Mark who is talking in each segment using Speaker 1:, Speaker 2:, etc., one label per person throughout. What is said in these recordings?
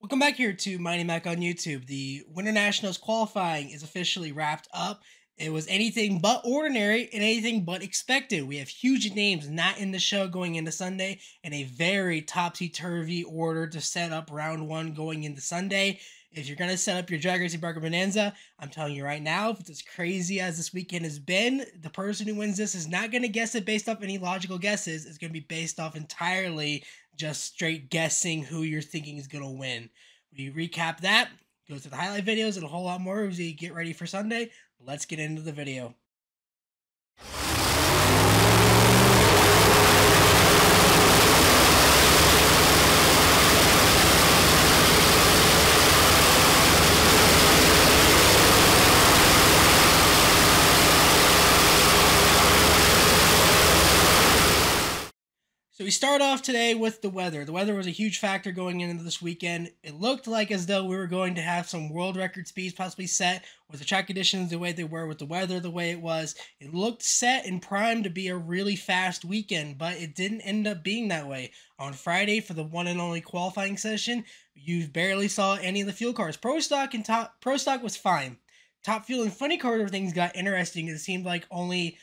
Speaker 1: Welcome back here to Mighty Mac on YouTube. The Winternationals qualifying is officially wrapped up. It was anything but ordinary and anything but expected. We have huge names not in the show going into Sunday and a very topsy-turvy order to set up round one going into Sunday. If you're going to set up your Drag Racing Barker Bonanza, I'm telling you right now, if it's as crazy as this weekend has been, the person who wins this is not going to guess it based off any logical guesses. It's going to be based off entirely just straight guessing who you're thinking is going to win. We recap that, go through the highlight videos, and a whole lot more as we get ready for Sunday. Let's get into the video. So we start off today with the weather. The weather was a huge factor going into this weekend. It looked like as though we were going to have some world record speeds possibly set with the track conditions the way they were, with the weather the way it was. It looked set and primed to be a really fast weekend, but it didn't end up being that way. On Friday for the one and only qualifying session, you barely saw any of the fuel cars. Pro Stock was fine. Top Fuel and Funny Car things got interesting. It seemed like only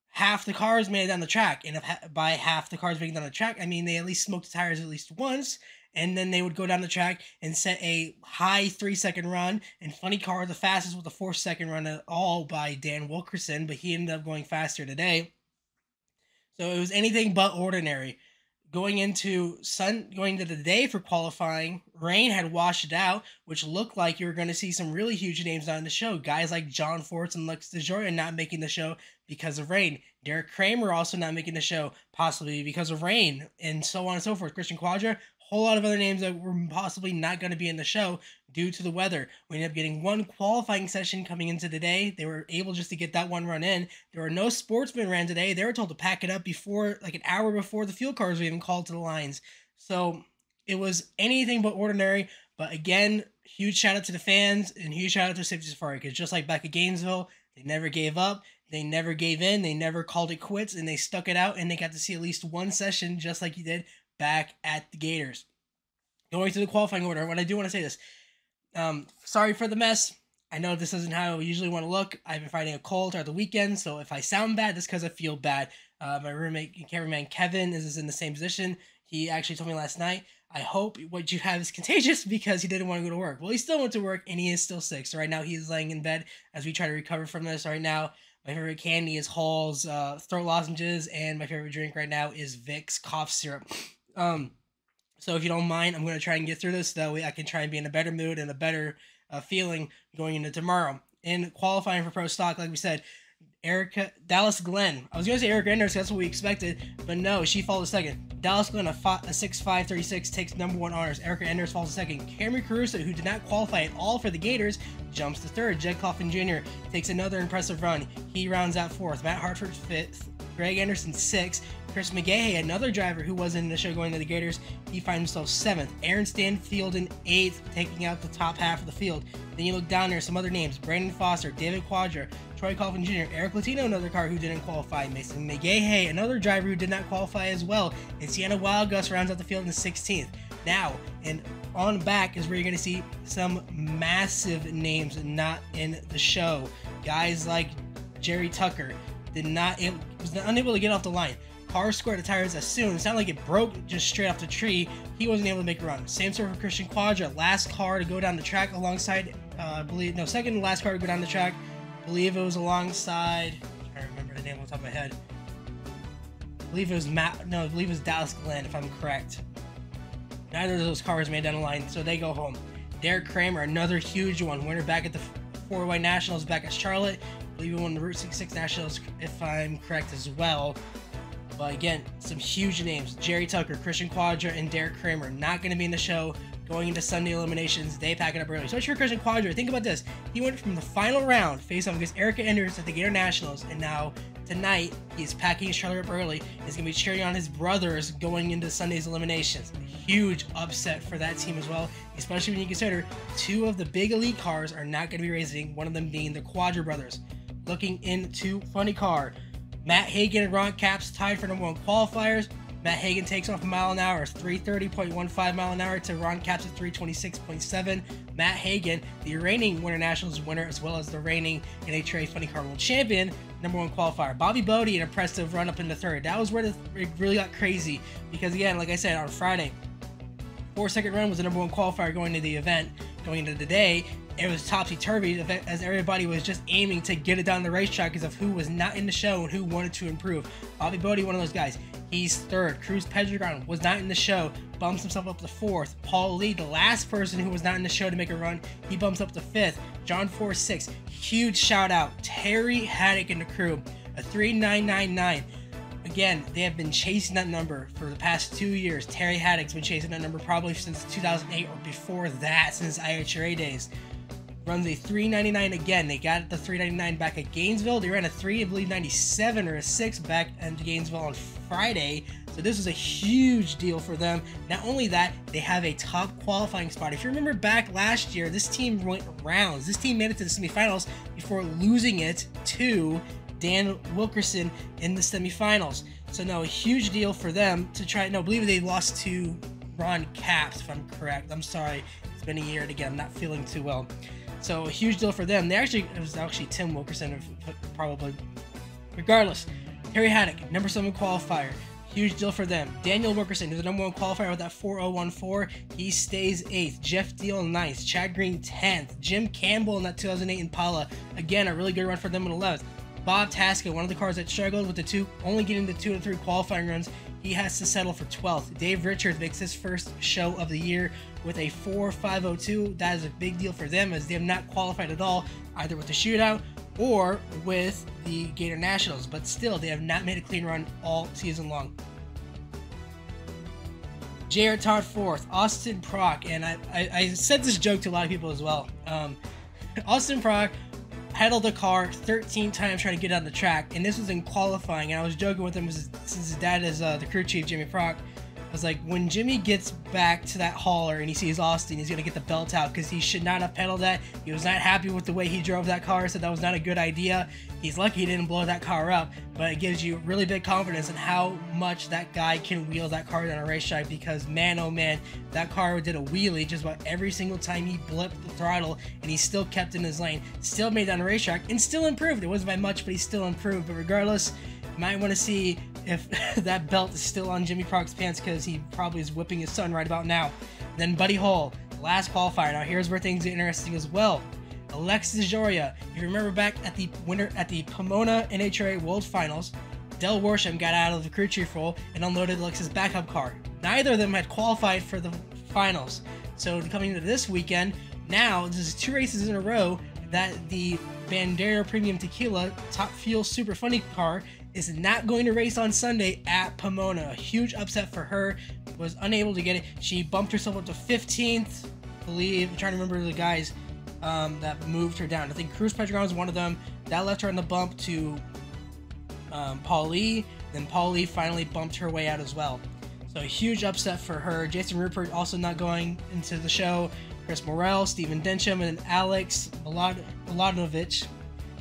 Speaker 1: half the cars made it down the track, and by half the cars making it down the track, I mean they at least smoked the tires at least once, and then they would go down the track and set a high 3-second run, and Funny Car the fastest with a 4-second run at all by Dan Wilkerson, but he ended up going faster today. So it was anything but ordinary. Going into the day for qualifying, rain had washed it out, which looked like you were going to see some really huge names on the show. Guys like John Forts and Lex DeJoria not making the show because of rain. Derek Kramer also not making the show, possibly because of rain, and so on and so forth. Christian Quadra, a whole lot of other names that were possibly not going to be in the show due to the weather. We ended up getting one qualifying session coming into today. They were able just to get that one run in. There were no sportsmen ran today. They were told to pack it up before, like an hour before the fuel cars were even called to the lines. So it was anything but ordinary. But again, huge shout out to the fans and huge shout out to Safety Safari, because just like back at Gainesville, they never gave up. They never gave in. They never called it quits, and they stuck it out, and they got to see at least one session just like you did back at the Gators. Going through the qualifying order, what I do want to say this. Sorry for the mess. I know this isn't how I usually want to look. I've been fighting a cold throughout the weekend, so if I sound bad, that's because I feel bad. My roommate and cameraman Kevin is in the same position. He actually told me last night, I hope what you have is contagious, because he didn't want to go to work. Well, he still went to work, and he is still sick. So right now he is laying in bed as we try to recover from this. Right now, my favorite candy is Hall's throat lozenges, and my favorite drink right now is Vicks cough syrup. So if you don't mind, I'm going to try and get through this. That way I can try and be in a better mood and a better feeling going into tomorrow. In qualifying for Pro Stock, like we said, Dallas Glenn. I was going to say Erica Enders, that's what we expected, but no, she falls second. Dallas Glenn, a 6'5", takes #1 honors. Erica Enders falls second. Camry Caruso, who did not qualify at all for the Gators, jumps to third. Jed Coffin Jr. takes another impressive run. He rounds out fourth. Matt Hartford fifth. Greg Anderson 6th. Chris McGahey, another driver who wasn't in the show going to the Gators, he finds himself 7th. Aaron Stanfield in 8th, taking out the top half of the field. Then you look down there, some other names: Brandon Foster, David Quadra, Troy Coffin Jr., Eric Latino, another car who didn't qualify, Mason McGahey, another driver who did not qualify as well, and Sienna Wildgus rounds out the field in 16th. Now, and on back is where you're going to see some massive names not in the show. Guys like Jerry Tucker was unable to get off the line. Car squared the tires as soon. It sounded like it broke just straight off the tree. He wasn't able to make a run. Same story for Christian Quadra. Last car to go down the track alongside, second to last car to go down the track. I believe it was alongside, I'm trying to remember the name on the top of my head. I believe it was Dallas Glenn, if I'm correct. Neither of those cars made down the line, so they go home. Derek Kramer, another huge one. Winner back at the 4-Way Nationals back at Charlotte. I believe he won the Route 66 Nationals, if I'm correct as well. But again, some huge names: Jerry Tucker, Christian Quadra, and Derek Kramer not going to be in the show going into Sunday eliminations. They pack it up early. So for Christian Quadra, think about this. He went from the final round face off against Erica Enders at the Gator Nationals, and now tonight he's packing his trailer up early. He's going to be cheering on his brothers going into Sunday's eliminations. Huge upset for that team as well, especially when you consider two of the big elite cars are not going to be racing, one of them being the Quadra brothers. Looking into Funny Car, Matt Hagan and Ron Capps tied for #1 qualifiers. Matt Hagan takes off a mile an hour, 330.15 mile an hour to Ron Capps at 326.7. Matt Hagan, the reigning Winternationals winner, as well as the reigning NHRA Funny Car World Champion, #1 qualifier. Bobby Bodie, an impressive run up into third. That was where it really got crazy because, again, like I said, on Friday, 4-second run was the #1 qualifier going into the event. Going into the day, it was topsy-turvy as everybody was just aiming to get it down the racetrack because of who was not in the show and who wanted to improve. Bobby Bodie, one of those guys. He's third. Cruz Pedregon was not in the show, bumps himself up to fourth. Paul Lee, the last person who was not in the show to make a run, he bumps up to fifth. John Force, sixth. Huge shout out. Terry Haddock and the crew, a 3.999. Again, they have been chasing that number for the past 2 years. Terry Haddock's been chasing that number probably since 2008 or before that, since IHRA days. Runs a 3.99 again. They got the 3.99 back at Gainesville. They ran a 3.97 or a 6 back at Gainesville on Friday. So this was a huge deal for them. Not only that, they have a top qualifying spot. If you remember back last year, this team went rounds. This team made it to the semifinals before losing it to Dan Wilkerson in the semifinals. So no, a huge deal for them to try. No, I believe they lost to Ron Capps, if I'm correct. I'm sorry, it's been a year, and again, I'm not feeling too well. So a huge deal for them. It was actually Tim Wilkerson, probably. Regardless, Terry Haddock, #7 qualifier. Huge deal for them. Daniel Wilkerson, who's the #1 qualifier with that 4.014, he stays 8th. Jeff Deal 9th. Chad Green 10th. Jim Campbell in that 2008 Impala. Again, a really good run for them in 11th. Bob Tasca, one of the cars that struggled with the two, only getting the 2 and 3 qualifying runs, he has to settle for 12th. Dave Richards makes his first show of the year with a 4.502. That is a big deal for them as they have not qualified at all, either with the shootout or with the Gator Nationals. But still, they have not made a clean run all season long. J.R. Todd 4th, Austin Prock, and I said this joke to a lot of people as well. Austin Prock pedaled the car 13 times trying to get on the track, and this was in qualifying, and I was joking with him since his dad is the crew chief, Jimmy Prock. I was like, when Jimmy gets back to that hauler and he sees Austin, he's going to get the belt out because he should not have pedaled that. He was not happy with the way he drove that car, said that was not a good idea. He's lucky he didn't blow that car up, but it gives you really big confidence in how much that guy can wheel that car down a racetrack because, man, oh man, that car did a wheelie just about every single time he blipped the throttle, and he still kept in his lane, still made it down a racetrack, and still improved. It wasn't by much, but he still improved. But regardless, you might want to see if that belt is still on Jimmy Prock's pants because he probably is whipping his son right about now. Then Buddy Hull, the last qualifier. Now here's where things get interesting as well. Alexis Joria, if you remember back at the Pomona NHRA World Finals, Del Worsham got out of the crew chief role and unloaded Alexis' backup car. Neither of them had qualified for the finals. So coming into this weekend, now this is 2 races in a row that the Bandera Premium Tequila Top Fuel Super Funny car is not going to race on Sunday at Pomona. A huge upset for her. Was unable to get it. She bumped herself up to 15th. I believe. I'm trying to remember the guys that moved her down. I think Cruz Pedregon was one of them. That left her on the bump to Paul Lee. Then Paul Lee finally bumped her way out as well. So a huge upset for her. Jason Rupert also not going into the show. Chris Morrell, Steven Densham, and Alex Miladinovic,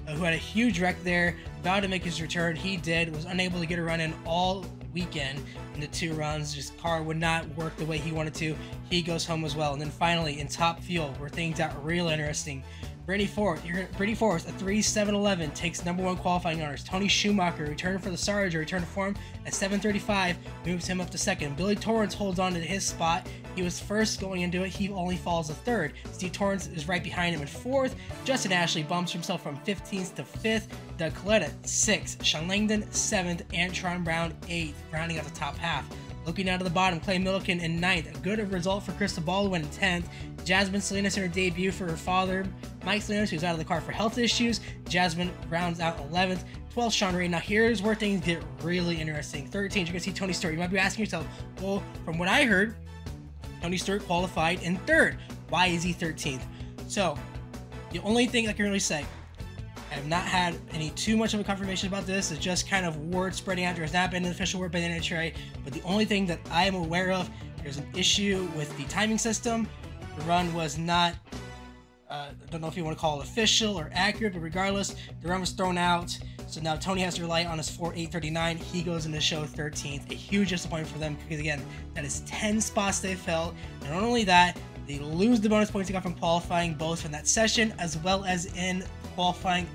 Speaker 1: who had a huge wreck there, vowed to make his return. He did, was unable to get a run in all weekend in the 2 runs. Just car would not work the way he wanted to. He goes home as well. And then finally, in top fuel, where things got real interesting, Brittany Forth, a 3.711, takes #1 qualifying honors. Tony Schumacher, returning for the Sarge, returned to form at 7:35, moves him up to 2nd. Billy Torrance holds on to his spot. He was first going into it. He only falls to 3rd. Steve Torrance is right behind him in 4th. Justin Ashley bumps himself from 15th to 5th. Doug Coletta, 6th. Sean Langdon, 7th. Antron Brown, 8th, rounding out the top half. Looking out of the bottom, Clay Milliken in 9th. A good result for Krista Baldwin in 10th. Jasmine Salinas in her debut for her father, Mike Salinas, who's out of the car for health issues. Jasmine rounds out 11th. 12th, Sean Ray. Now here's where things get really interesting. 13th, you're going to see Tony Stewart. You might be asking yourself, well, from what I heard, Tony Stewart qualified in 3rd. Why is he 13th? So, the only thing I can really say, I have not had too much of a confirmation about this. It's just kind of word spreading out. There's not been an official word by the NHRA, but the only thing that I am aware of, there's an issue with the timing system. The run was not, I don't know if you want to call it official or accurate, but regardless, the run was thrown out. So now Tony has to rely on his 4.839. He goes into show 13th. A huge disappointment for them because, again, that is 10 spots they fell. And not only that, they lose the bonus points they got from qualifying, both from that session as well as in qualifying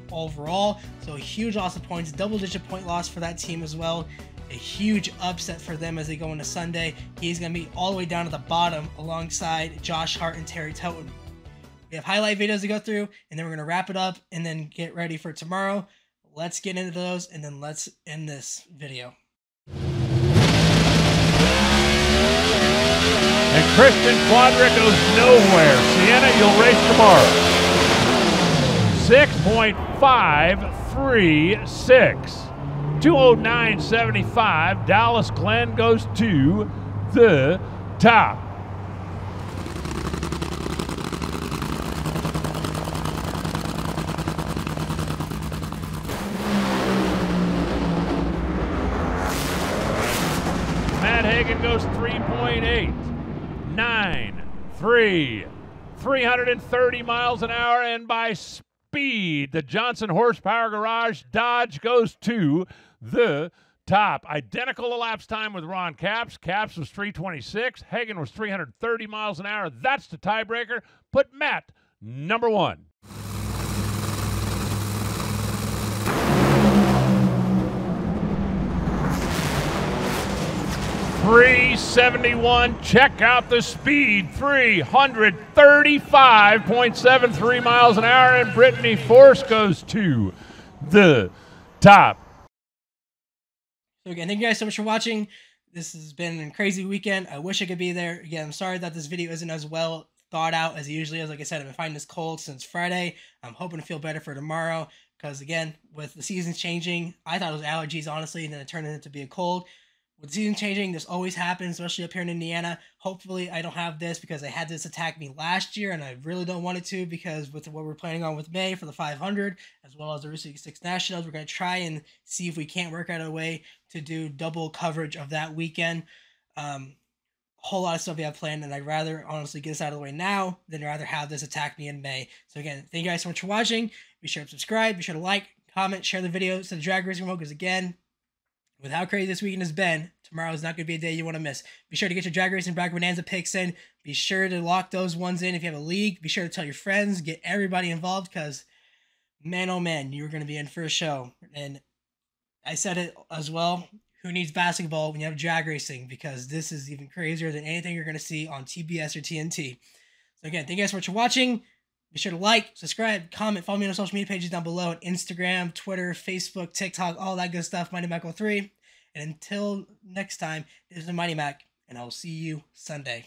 Speaker 1: overall. So a huge loss of points, double-digit point loss for that team as well. A huge upset for them as they go into Sunday. He's going to be all the way down to the bottom alongside Josh Hart and Terry Toten. We have highlight videos to go through, and then we're going to wrap it up and then get ready for tomorrow. Let's get into those, and then let's end this video.
Speaker 2: And Christian Quadric goes nowhere. Sienna, you'll race tomorrow. 6.536. 209.75. Dallas Glenn goes to the top. Matt Hagan goes 3.8. 9.3. 330 miles an hour, and by speed, the Johnson Horsepower Garage Dodge goes to the top. Identical elapsed time with Ron Capps. Capps was 326. Hagan was 330 miles an hour. That's the tiebreaker. Put Matt number 1. .371. Check out the speed. 335.73 miles an hour, and Brittany Force goes to the top.
Speaker 1: So again, thank you guys so much for watching. This has been a crazy weekend. I wish I could be there. Again, I'm sorry that this video isn't as well thought out as it usually is. Like I said, I've been fighting this cold since Friday. I'm hoping to feel better for tomorrow because, again, with the seasons changing, I thought it was allergies, honestly, and then it turned into be a cold. With the season changing, this always happens, especially up here in Indiana. Hopefully, I don't have this because I had this attack me last year, and I really don't want it to because with what we're planning on with May for the 500, as well as the Winternationals, we're going to try and see if we can't work out a way to do double coverage of that weekend. Whole lot of stuff we have planned, and I'd rather honestly get this out of the way now than rather have this attack me in May. So again, thank you guys so much for watching. Be sure to subscribe, be sure to like, comment, share the videos to the drag racing world because, again, with how crazy this weekend has been, tomorrow is not going to be a day you want to miss. Be sure to get your drag racing bracket bonanza picks in. Be sure to lock those ones in if you have a league. Be sure to tell your friends, get everybody involved because, man, oh man, you're going to be in for a show. And I said it as well. Who needs basketball when you have drag racing? Because this is even crazier than anything you're going to see on TBS or TNT. So again, thank you guys so much for watching. Be sure to like, subscribe, comment, follow me on our social media pages down below on Instagram, Twitter, Facebook, TikTok, all that good stuff. Mighty Mac 03. And until next time, this is Mighty Mac, and I'll see you Sunday.